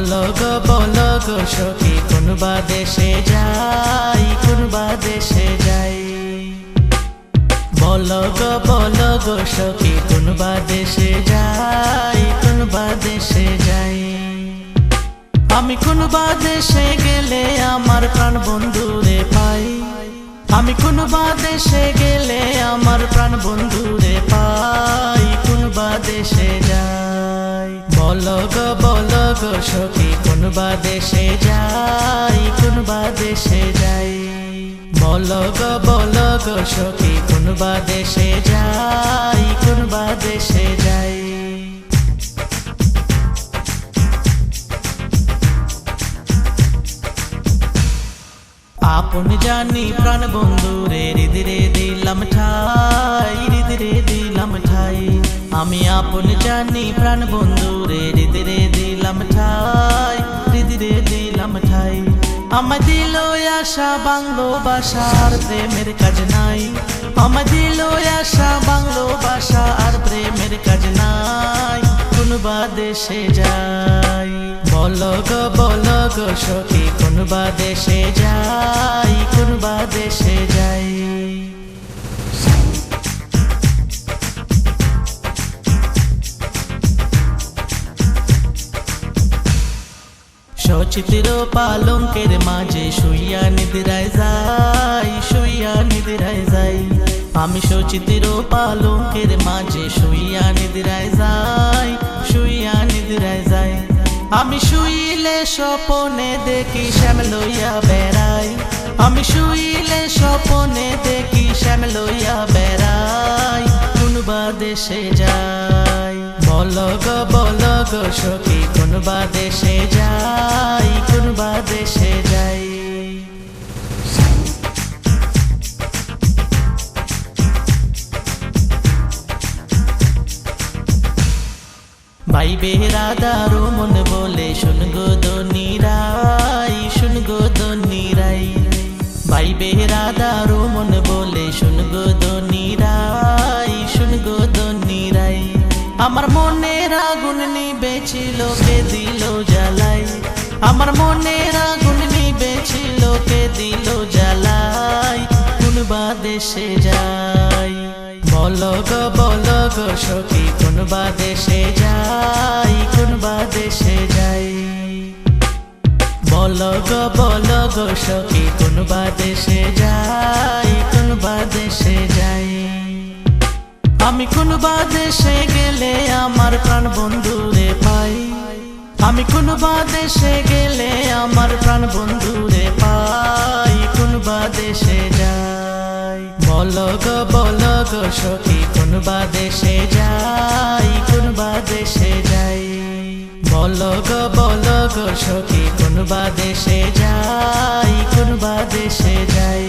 বলো গো সখী কোনবা দেশে যাই, কোনবা দেশে যাই। বলো গো সখী কোনবা দেশে যাই, কোনবা দেশে যাই। আমি কোনবা দেশে গেলে আমার প্রাণ বন্ধুরে পাই, আমি কোনবা দেশে গেলে আমার প্রাণ বন্ধুরে পাই, কোনবা দেশে যাই। বলো গো সখী কোনবা দেশে যাই, কোনবা দেশে যাই। বলো গো সখী কোনবা দেশে যাই, কোনবা দেশে যাই। আপন জানি প্রাণ বন্ধুরে হৃদয়ে দিলাম ঠাই, হৃদয়ে দিলাম ঠাই। আমি আপন জানি প্রাণ বন্ধুরে হৃদয়ে দিলাম ঠাই, হৃদয়ে দিলাম ঠাই। আমার দিল আশা বাংলো বাসা আর প্রেমের কাজ নাই, আমার দিল আশা বাংলো বাসা আর প্রেমের কাজ নাই, কোনবা দেশে যাই। বলো গো সখী কোনবা দেশে যাই, কোনবা দেশে যাই। সচিত্র পালঙ্কের মাঝে শুইয়া নিদ্রায় যাই, শুইয়া নিদ্রায় যাই। আমি সচিত্র পালঙ্কের মাঝে শুইয়া নিদ্রায় যাই, শুইয়া নিদ্রায় যাই। আমি শুইলে স্বপনে দেখি শ্যাম লইয়া বেড়াই, আমি শুইলে স্বপনে দেখি শ্যাম লইয়া বেড়াই, কোনবা দেশে যাই। বলো গো সখী কোনবা দেশে যাই, কোনবা দেশে যাই। ভাই বেহরাদারো মন বলে শুন গো দনিরাই, শুন গো দনিরাই। ভাই বেহরাদারো মন বলে শুন গো দনিরাই, শুন গো দনিরাই। আমার মনের আগুন নিবেছিল কে দিল জ্বালাই, আমার মনের আগুন নিবেছিল কে দিল জ্বালাই, কোনবা দেশে যাই। বলো গো সখী কোনবা দেশে যাই, কোনবা দেশে যাই। বলো গো সখী কোনবা দেশে যাই, কোনবা দেশে যাই। আমি কোনবা দেশে গেলে আমার প্রাণ বন্ধুরে পাই, আমি কোনবা দেশে গেলে আমার প্রাণ বন্ধুরে পাই, কোনবা দেশে যাই। বলো গো সখী কোনবা দেশে যাই, কোনবা দেশে যাই। বলো গো সখী কোনবা দেশে যাই, কোনবা দেশে যাই।